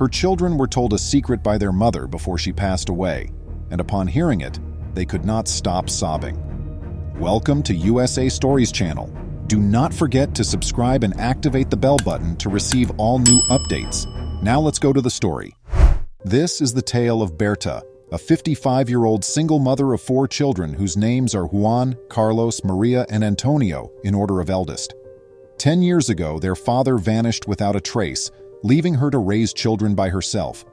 Her children were told a secret by their mother before she passed away, and upon hearing it, they could not stop sobbing. Welcome to USA Stories channel. Do not forget to subscribe and activate the bell button to receive all new updates. Now let's go to the story. This is the tale of Berta, a 55-year-old single mother of 4 children whose names are Juan, Carlos, Maria, and Antonio in order of eldest. 10 years ago, their father vanished without a trace, leaving her to raise children by herself.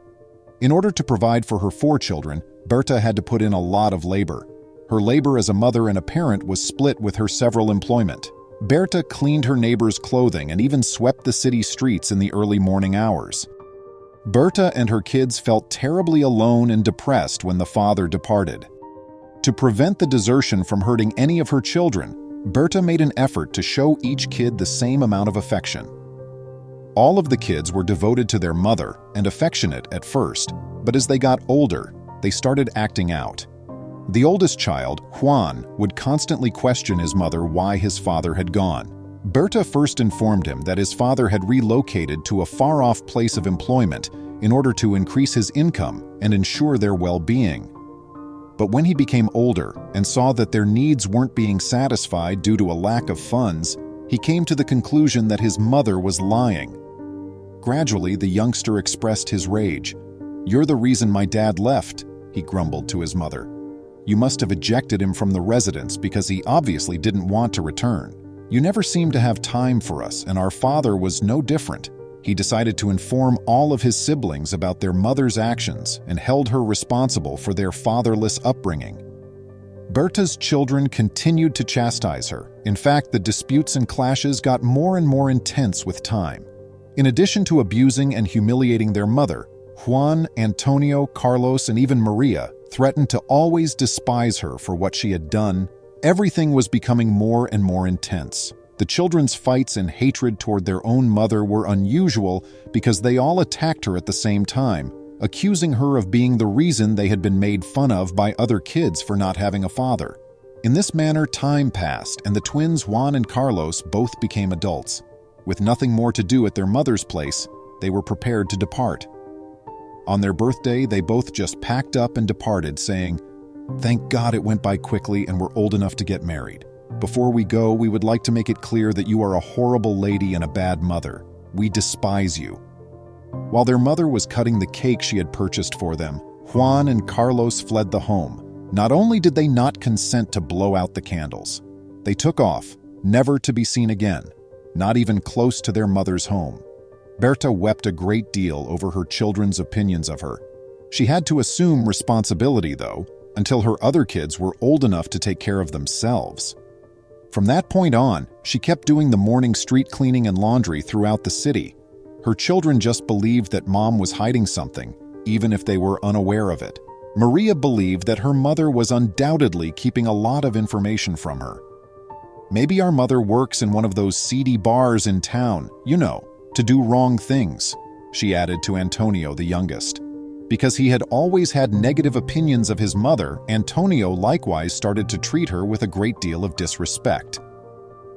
In order to provide for her 4 children, Berta had to put in a lot of labor. Her labor as a mother and a parent was split with her several employment. Berta cleaned her neighbors' clothing and even swept the city streets in the early morning hours. Berta and her kids felt terribly alone and depressed when the father departed. To prevent the desertion from hurting any of her children, Berta made an effort to show each kid the same amount of affection. All of the kids were devoted to their mother and affectionate at first, but as they got older, they started acting out. The oldest child, Juan, would constantly question his mother why his father had gone. Berta first informed him that his father had relocated to a far-off place of employment in order to increase his income and ensure their well-being. But when he became older and saw that their needs weren't being satisfied due to a lack of funds, he came to the conclusion that his mother was lying. Gradually, the youngster expressed his rage. "You're the reason my dad left," he grumbled to his mother. "You must have ejected him from the residence because he obviously didn't want to return. You never seemed to have time for us, and our father was no different." He decided to inform all of his siblings about their mother's actions and held her responsible for their fatherless upbringing. Berta's children continued to chastise her. In fact, the disputes and clashes got more and more intense with time. In addition to abusing and humiliating their mother, Juan, Antonio, Carlos, and even Maria threatened to always despise her for what she had done. Everything was becoming more and more intense. The children's fights and hatred toward their own mother were unusual because they all attacked her at the same time, accusing her of being the reason they had been made fun of by other kids for not having a father. In this manner, time passed, and the twins Juan and Carlos both became adults. With nothing more to do at their mother's place, they were prepared to depart. On their birthday, they both just packed up and departed, saying, "Thank God it went by quickly and we're old enough to get married. Before we go, we would like to make it clear that you are a horrible lady and a bad mother. We despise you." While their mother was cutting the cake she had purchased for them, Juan and Carlos fled the home. Not only did they not consent to blow out the candles, they took off, never to be seen again, not even close to their mother's home. Berta wept a great deal over her children's opinions of her. She had to assume responsibility, though, until her other kids were old enough to take care of themselves. From that point on, she kept doing the morning street cleaning and laundry throughout the city. Her children just believed that mom was hiding something, even if they were unaware of it. Maria believed that her mother was undoubtedly keeping a lot of information from her. "Maybe our mother works in one of those seedy bars in town, to do wrong things," she added to Antonio, the youngest. Because he had always had negative opinions of his mother, Antonio likewise started to treat her with a great deal of disrespect.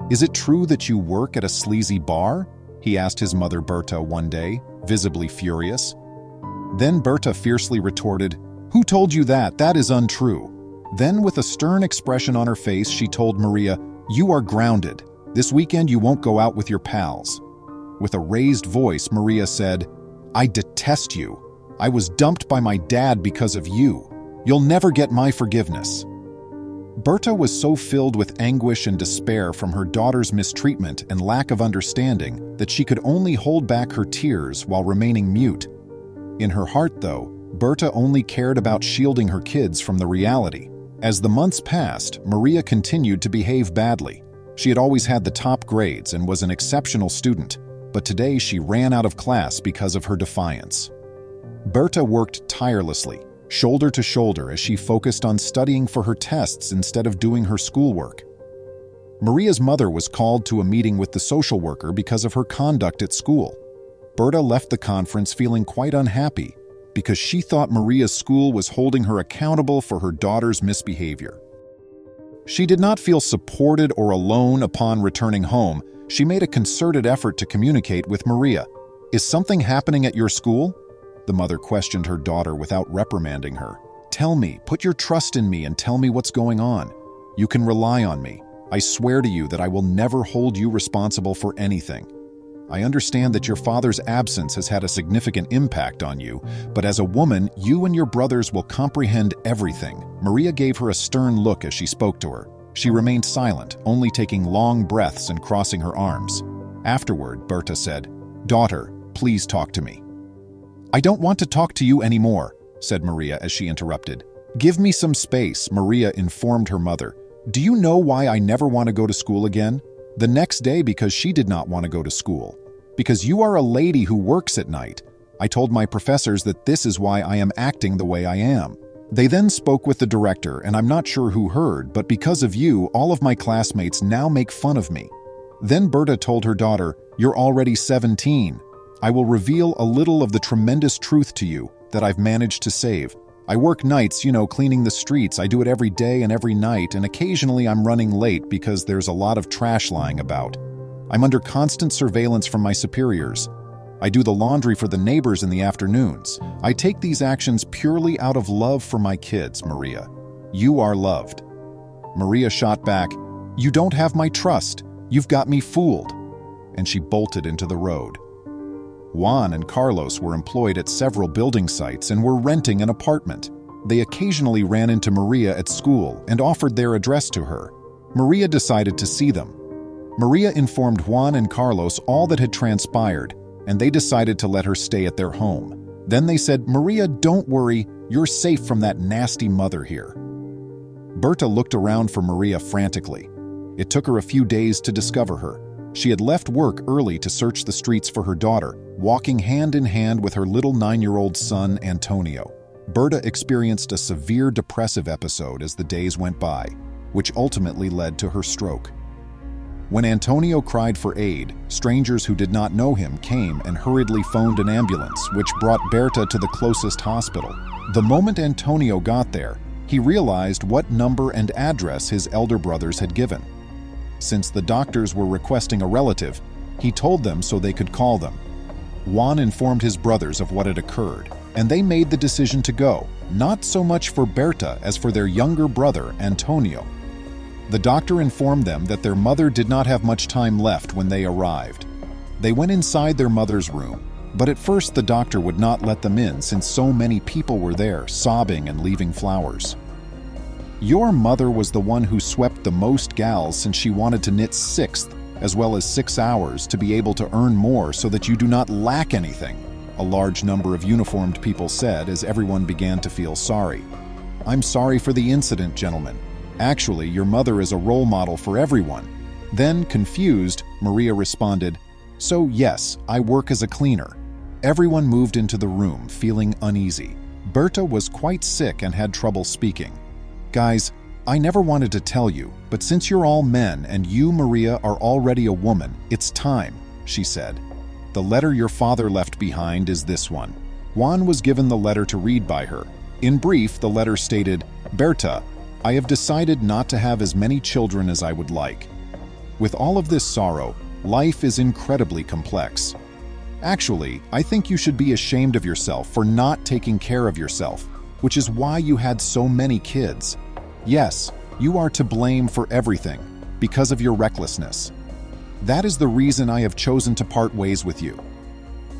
"Is it true that you work at a sleazy bar?" he asked his mother Berta one day, visibly furious. Then Berta fiercely retorted, "Who told you that? That is untrue." Then, with a stern expression on her face, she told Maria, "You are grounded. This weekend you won't go out with your pals." With a raised voice, Maria said, "I detest you. I was dumped by my dad because of you. You'll never get my forgiveness." Berta was so filled with anguish and despair from her daughter's mistreatment and lack of understanding that she could only hold back her tears while remaining mute. In her heart, though, Berta only cared about shielding her kids from the reality. As the months passed, Maria continued to behave badly. She had always had the top grades and was an exceptional student, but today she ran out of class because of her defiance. Berta worked tirelessly, shoulder to shoulder, as she focused on studying for her tests instead of doing her schoolwork. Maria's mother was called to a meeting with the social worker because of her conduct at school. Berta left the conference feeling quite unhappy because she thought Maria's school was holding her accountable for her daughter's misbehavior. She did not feel supported or alone upon returning home. She made a concerted effort to communicate with Maria. "Is something happening at your school?" The mother questioned her daughter without reprimanding her. "Tell me, put your trust in me and tell me what's going on. You can rely on me. I swear to you that I will never hold you responsible for anything. I understand that your father's absence has had a significant impact on you, but as a woman, you and your brothers will comprehend everything." Maria gave her a stern look as she spoke to her. She remained silent, only taking long breaths and crossing her arms. Afterward, Berta said, "Daughter, please talk to me." "I don't want to talk to you anymore," said Maria as she interrupted. "Give me some space," Maria informed her mother. "Do you know why I never want to go to school again?" The next day, because she did not want to go to school. "Because you are a lady who works at night. I told my professors that this is why I am acting the way I am. They then spoke with the director, and I'm not sure who heard, but because of you, all of my classmates now make fun of me." Then Berta told her daughter, "You're already 17. I will reveal a little of the tremendous truth to you that I've managed to save. I work nights, cleaning the streets. I do it every day and every night, and occasionally I'm running late because there's a lot of trash lying about. I'm under constant surveillance from my superiors. I do the laundry for the neighbors in the afternoons. I take these actions purely out of love for my kids, Maria. You are loved." Maria shot back, "You don't have my trust. You've got me fooled." And she bolted into the road. Juan and Carlos were employed at several building sites and were renting an apartment. They occasionally ran into Maria at school and offered their address to her. Maria decided to see them. Maria informed Juan and Carlos all that had transpired, and they decided to let her stay at their home. Then they said, "Maria, don't worry, you're safe from that nasty mother here." Berta looked around for Maria frantically. It took her a few days to discover her. She had left work early to search the streets for her daughter, walking hand in hand with her little 9-year-old son, Antonio. Berta experienced a severe depressive episode as the days went by, which ultimately led to her stroke. When Antonio cried for aid, strangers who did not know him came and hurriedly phoned an ambulance, which brought Berta to the closest hospital. The moment Antonio got there, he realized what number and address his elder brothers had given. Since the doctors were requesting a relative, he told them so they could call them. Juan informed his brothers of what had occurred, and they made the decision to go, not so much for Berta as for their younger brother, Antonio. The doctor informed them that their mother did not have much time left when they arrived. They went inside their mother's room, but at first the doctor would not let them in since so many people were there, sobbing and leaving flowers. "Your mother was the one who swept the most gals since she wanted to knit 6th, as well as 6 hours, to be able to earn more so that you do not lack anything," a large number of uniformed people said as everyone began to feel sorry. "I'm sorry for the incident, gentlemen. Actually, your mother is a role model for everyone." Then, confused, Maria responded, "So yes, I work as a cleaner." Everyone moved into the room, feeling uneasy. Berta was quite sick and had trouble speaking. "Guys, I never wanted to tell you, but since you're all men and you, Maria, are already a woman, it's time," she said. "The letter your father left behind is this one." Juan was given the letter to read by her. In brief, the letter stated, "Berta, I have decided not to have as many children as I would like. With all of this sorrow, life is incredibly complex. Actually, I think you should be ashamed of yourself for not taking care of yourself, which is why you had so many kids. Yes, you are to blame for everything, because of your recklessness. That is the reason I have chosen to part ways with you.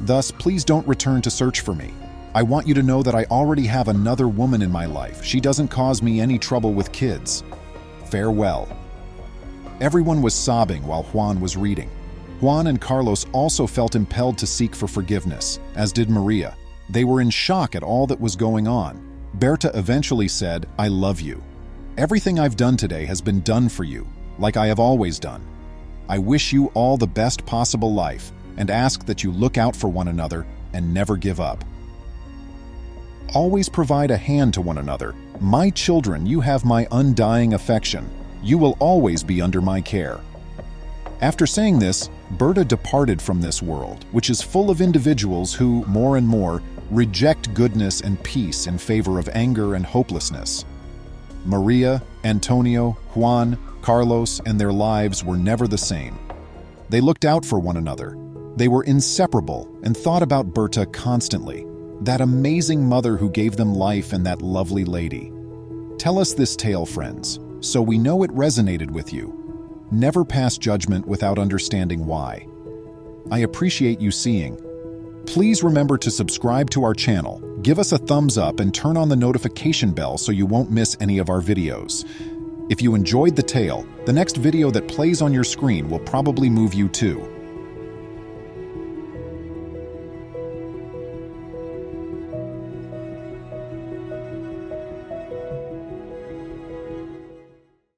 Thus, please don't return to search for me. I want you to know that I already have another woman in my life. She doesn't cause me any trouble with kids. Farewell." Everyone was sobbing while Juan was reading. Juan and Carlos also felt impelled to seek for forgiveness, as did Maria. They were in shock at all that was going on. Berta eventually said, "I love you. Everything I've done today has been done for you, like I have always done. I wish you all the best possible life and ask that you look out for one another and never give up. Always provide a hand to one another. My children, you have my undying affection. You will always be under my care." After saying this, Berta departed from this world, which is full of individuals who, more and more, reject goodness and peace in favor of anger and hopelessness. Maria, Antonio, Juan, Carlos, and their lives were never the same. They looked out for one another. They were inseparable and thought about Berta constantly. That amazing mother who gave them life and that lovely lady. Tell us this tale, friends, so we know it resonated with you. Never pass judgment without understanding why. I appreciate you seeing. Please remember to subscribe to our channel, give us a thumbs up, and turn on the notification bell so you won't miss any of our videos. If you enjoyed the tale, the next video that plays on your screen will probably move you too.